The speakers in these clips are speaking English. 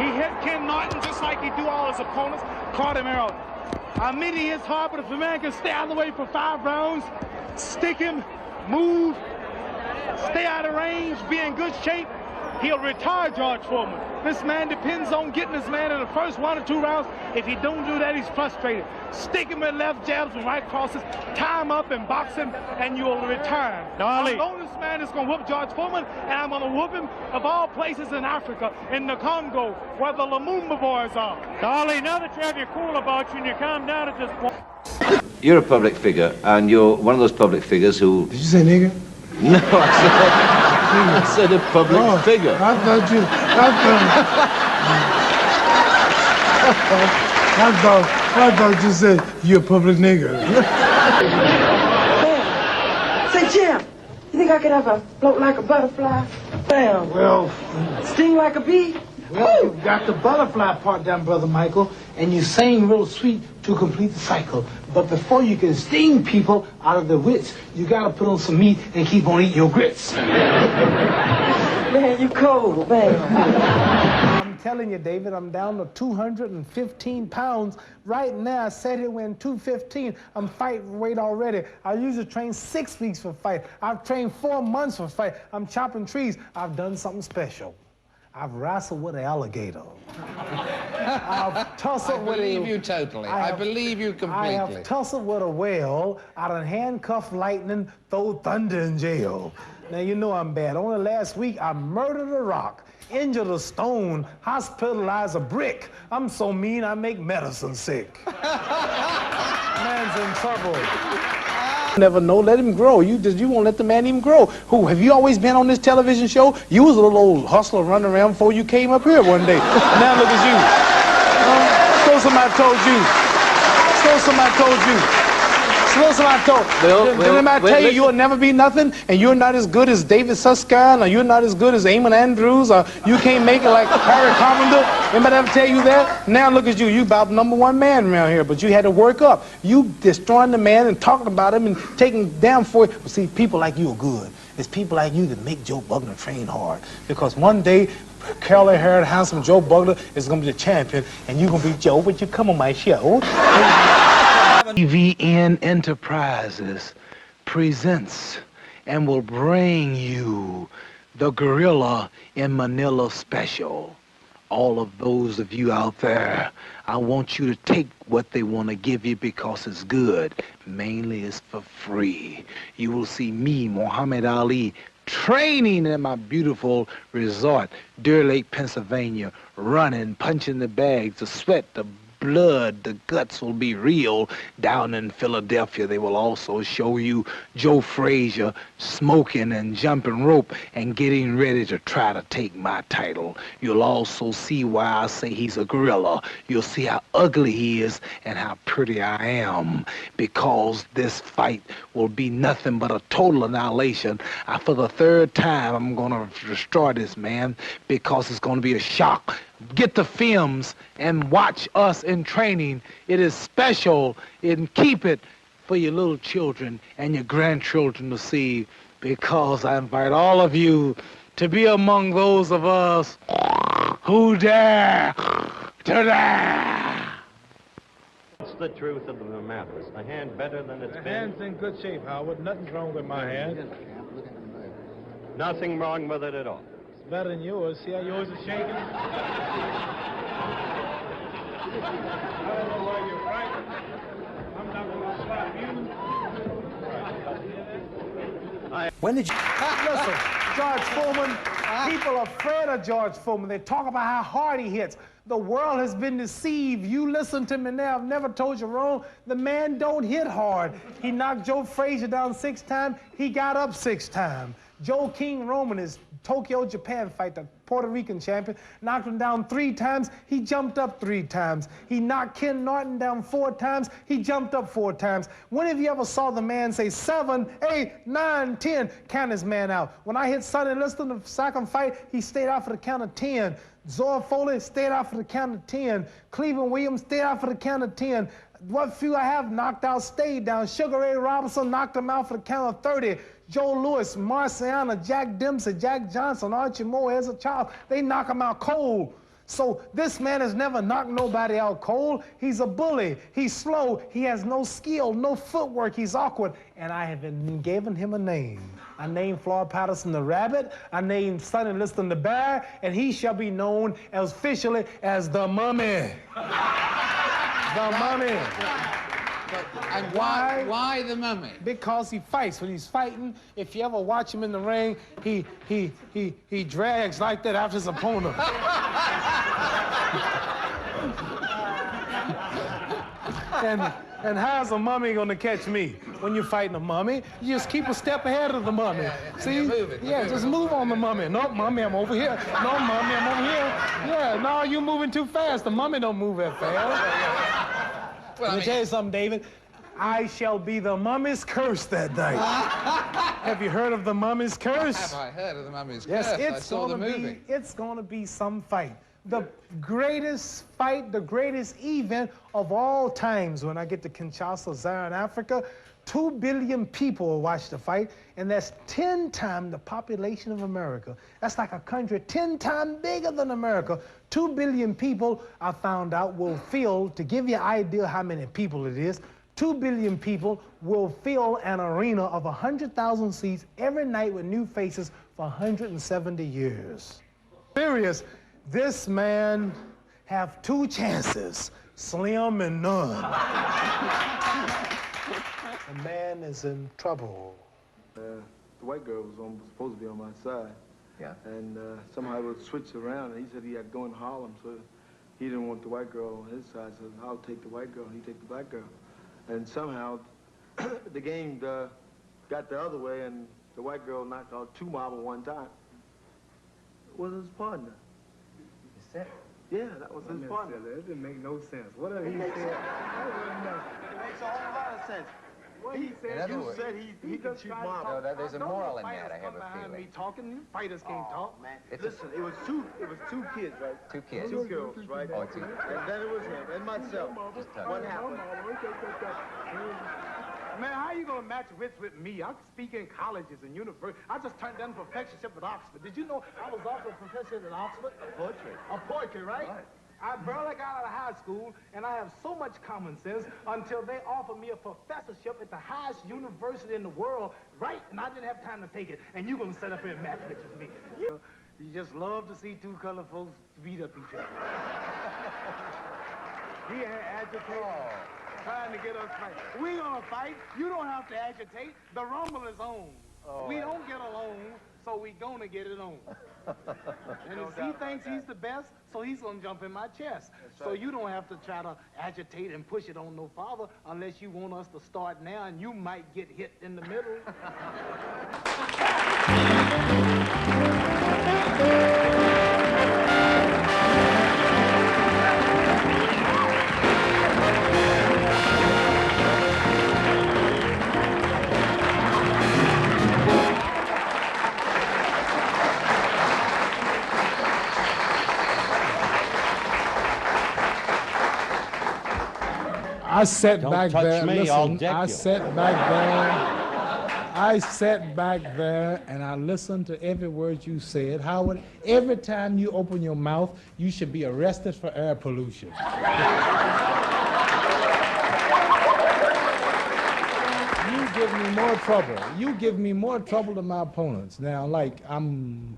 He hit Ken Norton just like he do all his opponents. Caught him out. I mean, he hits hard, but if a man can stay out of the way for 5 rounds, stick him, move, stay out of range, be in good shape, he'll retire George Foreman. This man depends on getting this man in the first 1 or 2 rounds. If he don't do that, he's frustrated. Stick him with left jabs and right crosses, tie him up and box him, and you'll retire. I know this man is going to whoop George Foreman, and I'm going to whoop him of all places in Africa, in the Congo, where the Lumumba boys are. Dolly, now that you have your cool about you and you calm down at this point. You're a public figure, and you're one of those public figures who... Did you say nigger? No, I said a public figure. I thought you said you're a public nigger. Bam. Say, Jim, you think I could ever float like a butterfly? Bam. Well, sting like a bee? well, you got the butterfly part down, Brother Michael, and you sing real sweet to complete the cycle. But before you can sting people out of their wits, you gotta put on some meat and keep on eating your grits. Man, you cold, man. I'm telling you, David, I'm down to 215 pounds. Right now, I sat here weighing 215. I'm fight weight already. I usually train 6 weeks for fight. I've trained 4 months for fight. I'm chopping trees. I've done something special. I've wrestled with an alligator. I've tussled with I believe you totally. I believe you completely. I have tussled with a whale. I done handcuffed lightning, throw thunder in jail. Now, you know I'm bad. Only last week, I murdered a rock, injured a stone, hospitalized a brick. I'm so mean, I make medicine sick. Man's in trouble. Never know, let him grow. You won't let the man even grow. Who, have you always been on this television show? You was a little old hustler running around before you came up here one day. Now look at you. So somebody told you. So somebody told you. So somebody told. Didn't I tell you you'll never be nothing, and you're not as good as David Susskind, or you're not as good as Eamon Andrews, or you can't make it like Harry Carpenter? Anybody ever tell you that? Now look at you. You about #1 man around here, but you had to work up. You destroying the man and talking about him and taking him down for it. But see, people like you are good. It's people like you that make Joe Bugner train hard. Because one day, curly-haired, handsome Joe Bugner is going to be the champion, and you're going to be Joe, but you come on my show. TVN Enterprises presents and will bring you the Gorilla in Manila special. All of those of you out there, I want you to take what they want to give you because it's good. Mainly it's for free. You will see me, Muhammad Ali, training in my beautiful resort, Deer Lake, Pennsylvania, running, punching the bags, the sweat, the blood, the guts will be real. Down in Philadelphia, they will also show you Joe Frazier smoking and jumping rope and getting ready to try to take my title. You'll also see why I say he's a gorilla. You'll see how ugly he is and how pretty I am, because this fight will be nothing but a total annihilation. For the 3rd time, I'm going to destroy this man because it's going to be a shock. Get the films and watch us in training. It is special, and keep it for your little children and your grandchildren to see, because I invite all of you to be among those of us who dare to dare. What's the truth of the matter? Is the hand better than it's been? The hand's in good shape, Howard. Nothing's wrong with my hand. Nothing wrong with it at all. Better than yours. See how yours is shaking? I don't know why you're frightened. I'm not going to slap you. When did you... Listen, George Foreman, people are afraid of George Foreman. They talk about how hard he hits. The world has been deceived. You listen to me now. I've never told you wrong. The man don't hit hard. He knocked Joe Frazier down 6 times. He got up 6 times. Joe King Roman is Tokyo, Japan fight, the Puerto Rican champion, knocked him down 3 times. He jumped up 3 times. He knocked Ken Norton down 4 times. He jumped up 4 times. When have you ever saw the man say 7, 8, 9, 10, count his man out? When I hit Sonny Liston the 2nd fight, he stayed out for the count of 10. Zora Foley stayed out for the count of 10. Cleveland Williams stayed out for the count of 10. What few I have knocked out stayed down. Sugar Ray Robinson knocked him out for the count of 30. Joe Louis, Marciano, Jack Dempsey, Jack Johnson, Archie Moore as a child, they knock him out cold. So this man has never knocked nobody out cold. He's a bully. He's slow. He has no skill, no footwork. He's awkward. And I have given him a name. I named Floyd Patterson the Rabbit. I named Sonny Liston the Bear. And he shall be known as officially as the Mummy. The Mummy. And why the Mummy? Because he fights. When he's fighting, if you ever watch him in the ring, he drags like that after his opponent. and how's a mummy gonna catch me? When you're fighting a mummy, you just keep a step ahead of the mummy. See? Yeah, just move on the mummy. No, mummy, I'm over here. No, mummy, I'm over here. Yeah, no, you're moving too fast. The mummy don't move that fast. Let me tell you something, David. I shall be the mummy's curse that night. Have you heard of the mummy's curse? Have I heard of the Mummy's Yes, Curse? I saw the movie. It's gonna be some fight. The greatest fight, the greatest event of all times when I get to Kinshasa, Zaire, in Africa. 2 billion people will watch the fight, and that's 10 times the population of America. That's like a country 10 times bigger than America. 2 billion people, I found out, will fill, to give you an idea how many people it is, 2 billion people will fill an arena of 100,000 seats every night with new faces for 170 years. Serious, this man have 2 chances, slim and none. The man is in trouble. The white girl was supposed to be on my side. Yeah. And somehow it was switched around, and he said he had to go in Harlem, so he didn't want the white girl on his side, so I'll take the white girl, he take the black girl. And somehow the game got the other way, and the white girl knocked out 2 marbles one time. Was his partner. Is that? Yeah, that was his partner. It didn't make no sense. Whatever he said. It makes a whole lot of sense. What he said, You said he could shoot marbles. No, there's a moral in that, I have a behind me feeling. talking. Fighters can't talk. Man, It's listen, it was two kids, right? 2 kids. 2 girls, right? Oh, 2. And then it was him and myself. Just tell What me. happened? Man, how you gonna match wits with me? I speak in colleges and universities. I just turned down professorship at Oxford. Did you know I was offered a professorship at Oxford? Poetry. A poetry, right? I barely got out of high school, and I have so much common sense until they offered me a professorship at the highest university in the world, right? And I didn't have time to take it. And you gonna sit up here and match wits with me? You just love to see 2 colored folks beat up each other. He ain't agitating, trying to get us fight. We gonna fight. You don't have to agitate. The rumble is on. We don't get along, so we gonna get it on. And if he thinks he's the best, so he's gonna jump in my chest. So you don't have to try to agitate and push it on no father unless you want us to start now, and you might get hit in the middle. I sat Don't back touch there. me, Listen, I'll deck I you. sat back there. I sat back there and I listened to every word you said. Howard, every time you open your mouth, you should be arrested for air pollution. You give me more trouble. You give me more trouble than my opponents. Now, like,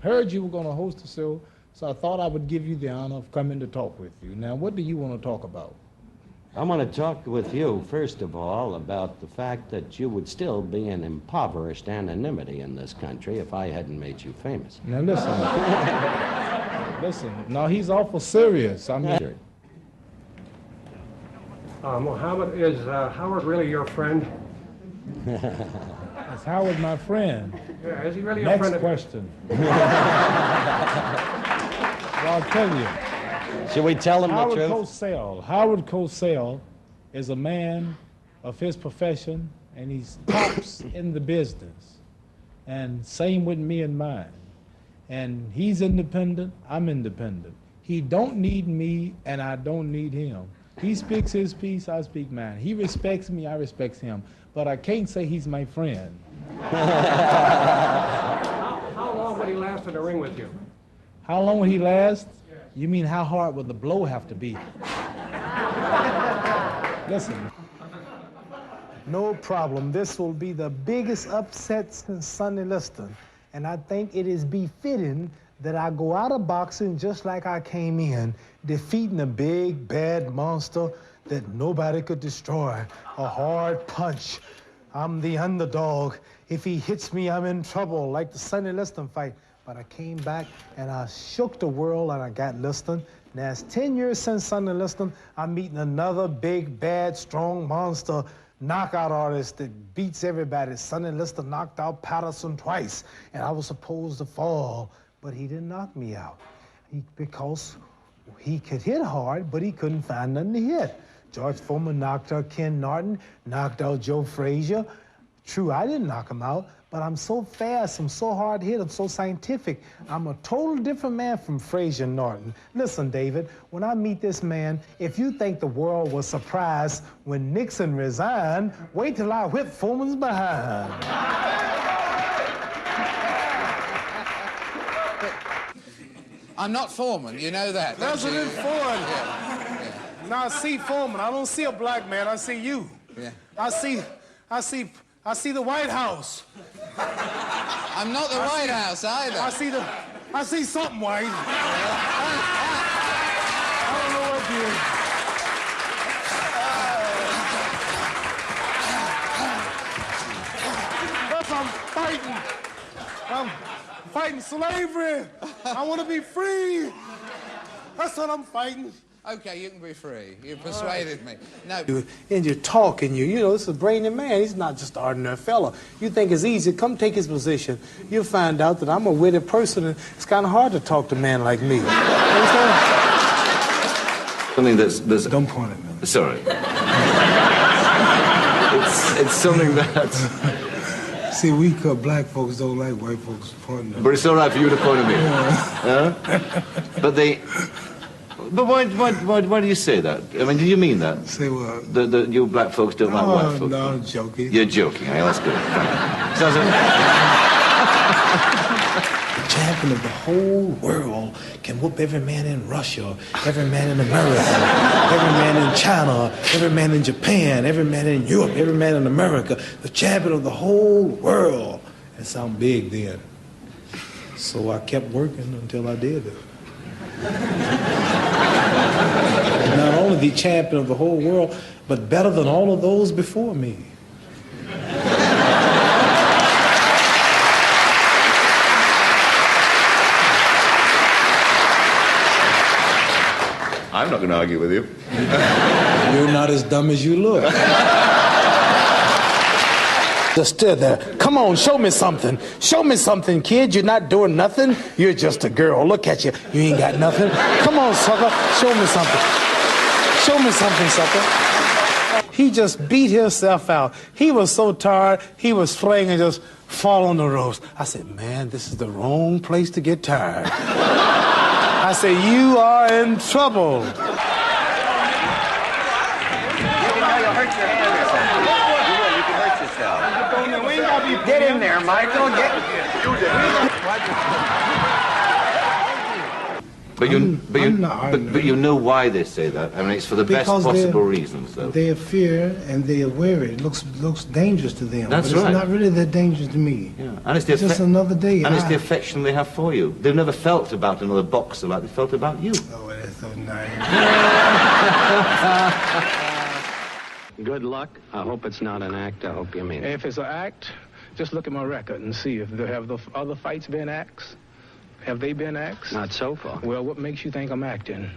heard you were going to host a show, so I thought I would give you the honor of coming to talk with you. Now, what do you want to talk about? I want to talk with you, first of all, about the fact that you would still be in impoverished anonymity in this country if I hadn't made you famous. Now listen, listen. No, he's awful serious. I mean, Mohammed, is Howard really your friend? is Howard my friend? Yeah, is he really your Next friend? question. Well, I'll tell you. Should we tell him the Howard truth? Howard Cosell is a man of his profession, and he's tops in the business. And same with me and mine. And he's independent, I'm independent. He don't need me, and I don't need him. He speaks his piece, I speak mine. He respects me, I respect him. But I can't say he's my friend. How long would he last in the ring with you? How long will he last? You mean how hard would the blow have to be? Listen. No problem. This will be the biggest upset since Sonny Liston. And I think it is befitting that I go out of boxing just like I came in, defeating a big, bad monster that nobody could destroy. A hard punch. I'm the underdog. If he hits me, I'm in trouble, like the Sonny Liston fight. But I came back and I shook the world and I got Liston. Now it's 10 years since Sonny Liston. I'm meeting another big, bad, strong monster knockout artist that beats everybody. Sonny Liston knocked out Patterson twice, and I was supposed to fall, but he didn't knock me out because he could hit hard, but he couldn't find nothing to hit. George Foreman knocked out Ken Norton, knocked out Joe Frazier. True, I didn't knock him out, but I'm so fast, I'm so hard hit, I'm so scientific. I'm a total different man from Frazier and Norton. Listen, David, when I meet this man, if you think the world was surprised when Nixon resigned, wait till I whip Foreman's behind. I'm not Foreman, you know that. President Ford. Yeah. Now I see Foreman. I don't see a black man. I see you. Yeah. I see the White House. I'm not the White House either. I see something white. I don't know what it is. That's I'm fighting slavery. I want to be free. That's what I'm fighting. Okay, you can be free. You persuaded me. No. And you're talking, you know, this is a brainy man. He's not just an ordinary fellow. You think it's easy, come take his position. You'll find out that I'm a witty person, and it's kind of hard to talk to a man like me. Something that's... Don't point at me. Sorry. it's something that... See, we black folks don't like white folks pointing at me. But it's all right for you to point at me. Huh? But why do you say that? I mean, do you mean that? Say what? You black folks don't like white folks? No, I'm joking. You're joking. I mean, that's good. Sounds The champion of the whole world can whoop every man in Russia, every man in America, every man in China, every man in Japan, every man in Europe, every man in America. The champion of the whole world. It sounded big then. So I kept working until I did it. Not only the champion of the whole world, but better than all of those before me. I'm not going to argue with you. You're not as dumb as you look. Just stood there. Come on, show me something. Show me something, kid. You're not doing nothing. You're just a girl. Look at you. You ain't got nothing. Come on, sucker. Show me something. Show me something, sucker. He just beat himself out. He was so tired, he was swaying and just fall on the ropes. I said, man, this is the wrong place to get tired. I said, you are in trouble. Get in there, Michael. But you know why they say that. I mean, it's for the best possible reasons, though. They fear and they are wary. It looks dangerous to them. That's but right. It's not really that dangerous to me. Yeah. And it's just another day. And it's the affection they have for you. They've never felt about another boxer like they felt about you. Oh, that's so nice. Good luck. I hope it's not an act. I hope you mean it. If it's an act, just look at my record and see if the other fights been acts. Have they been acts? Not so far. Well, what makes you think I'm acting?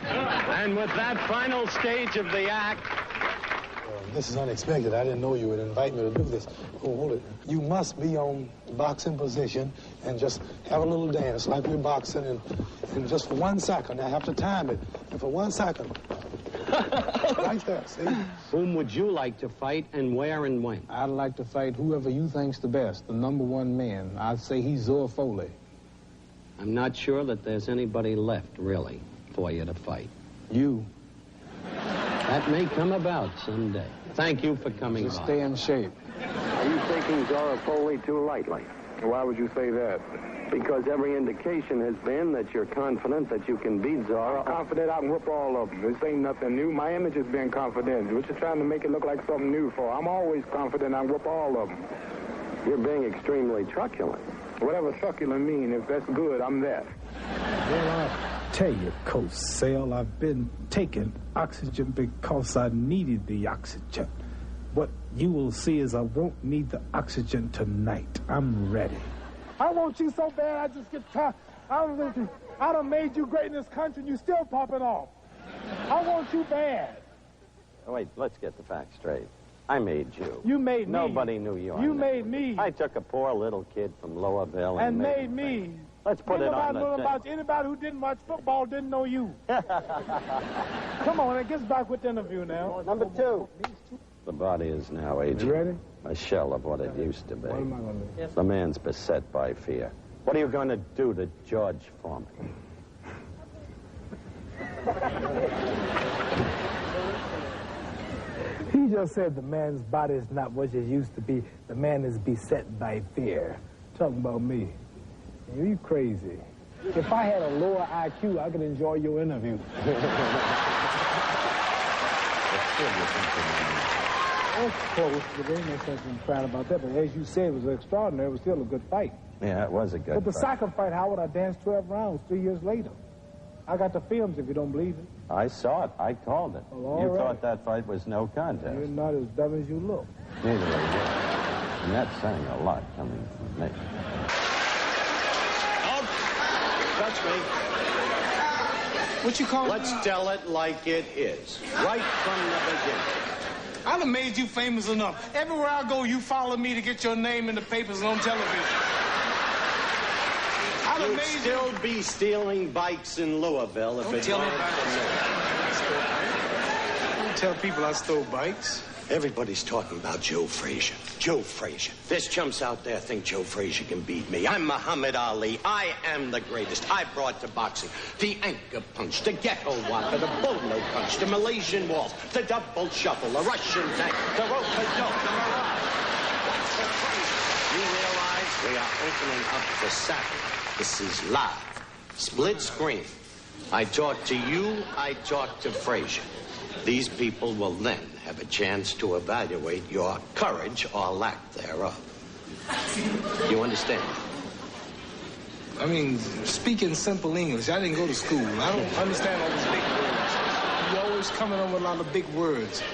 And with that final stage of the act... This is unexpected. I didn't know you would invite me to do this. Oh, hold it. You must be on boxing position and just have a little dance like we're boxing and just for 1 second. I have to time it. And for 1 second. Right there, see? Whom would you like to fight and where and when? I'd like to fight whoever you think's the best, the #1 man. I'd say he's Zoe Foley. I'm not sure that there's anybody left, really, for you to fight. You. That may come about someday. Thank you for coming Just by. stay in shape. Are you taking Zora Foley too lightly? Why would you say that? Because every indication has been that you're confident that you can beat Zara. I'm confident I can whoop all of them. This ain't nothing new. My image has been confident. What you trying to make it look like something new for? I'm always confident I can whoop all of them. You're being extremely truculent. Whatever truculent mean, if that's good, I'm that. Well, I'll tell you, Coach Sale, I've been taking oxygen because I needed the oxygen. What you will see is I won't need the oxygen tonight. I'm ready. I want you so bad, I just get tired. I done made you great in this country, and you still popping off. I want you bad. Oh, wait, let's get the facts straight. I made you. You made me. Nobody knew you. You made me. I took a poor little kid from Louisville and made me. Let's put it on the tape. Anybody who didn't watch football didn't know you. Come on, it gets back with the interview now. Number 2. The body is now aging. You ready? A shell of what it used to be. What am I going to do? The man's beset by fear. What are you going to do to George Foreman? He just said the man's body is not what it used to be. The man is beset by fear. Talking about me. You crazy. If I had a lower IQ, I could enjoy your interview. That's close, but there ain't no sense in crying about that. But as you said, it was extraordinary. It was still a good fight. Yeah, it was a good But the fight. soccer fight, Howard, I danced 12 rounds 3 years later. I got the films if you don't believe it. I saw it. I called it. Well, You all right. thought that fight was no contest. You're not as dumb as you look. Neither are you. And that's saying a lot coming from me. That's me. What you call Let's tell it like it is. Right from the beginning. I done made you famous enough. Everywhere I go, you follow me to get your name in the papers and on television. I done You'd made still be stealing bikes in Louisville if Don't it tell weren't nobody. for me. Don't tell people I stole bikes. Everybody's talking about Joe Frazier. Joe Frazier. There's chumps out there think Joe Frazier can beat me. I'm Muhammad Ali. I am the greatest. I brought to boxing the anchor punch, the ghetto whopper, the bolo punch, the Malaysian waltz, the double shuffle, the Russian tank, the rope-a-dope, the mirage. What's the Frazier? You realize we are opening up the sack. This is live. Split screen. I talk to you, I talk to Frazier. These people will then have a chance to evaluate your courage or lack thereof. You understand? I mean, speaking simple English, I didn't go to school. I don't understand all these big words. You always coming up with a lot of big words. You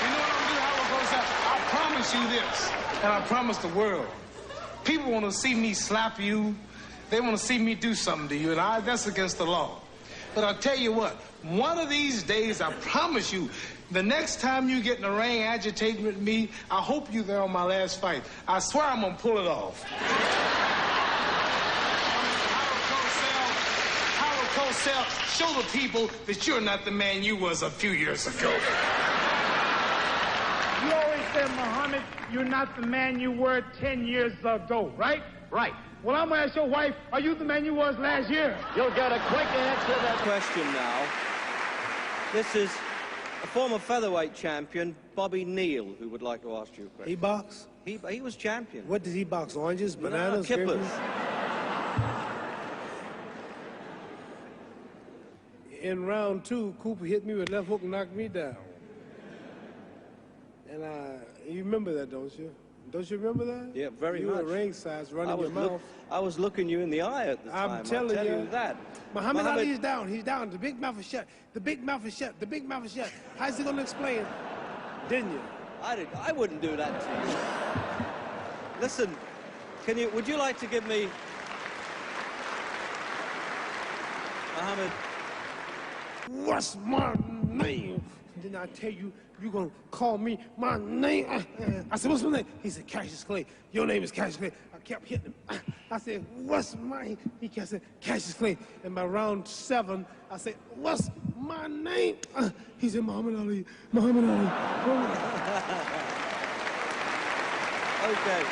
know what I'm gonna do, Howard Cosell? I promise you this, and I promise the world. People want to see me slap you. They want to see me do something to you, and that's against the law. But I'll tell you what, one of these days, I promise you, the next time you get in the ring agitating with me, I hope you're there on my last fight. I swear I'm going to pull it off. Howard Cosell, show the people that you're not the man you was a few years ago. You always said, Muhammad, you're not the man you were 10 years ago, right? Right. Well, I'm going to ask your wife, are you the man you was last year? You'll get a quick answer to that question now. This is a former featherweight champion, Bobby Neal, who would like to ask you a question. He boxed? He was champion. What did he box? Oranges, bananas, kippers. grapes? In round 2, Cooper hit me with left hook and knocked me down. And you remember that, don't you? Don't you remember that? Yeah, very you much. You were ringside, running your mouth. I was looking you in the eye at the time. I'm telling I'll tell you that. Muhammad Ali's down. He's down. The big mouth is shut. The big mouth is shut. The big mouth is shut. How's he going to explain? Didn't you? I wouldn't do that to you. Listen, would you like to give me, Muhammad? What's my name? And then I tell you, you're going to call me my name. I said, what's my name? He said, Cassius Clay. Your name is Cassius Clay. I kept hitting him. I said, what's my? He kept saying, Cassius Clay. And by round 7, I said, what's my name? He said, Muhammad Ali. Muhammad Ali. Okay.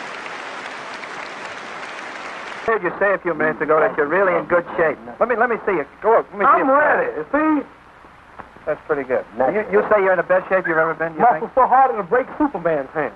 I heard you say a few minutes ago that you're really in good shape. Let me see you. Go up. Let me see I'm ready. See? That's pretty good. You say you're in the best shape you've ever been, you think? Muscle so hard it'll break Superman's hand.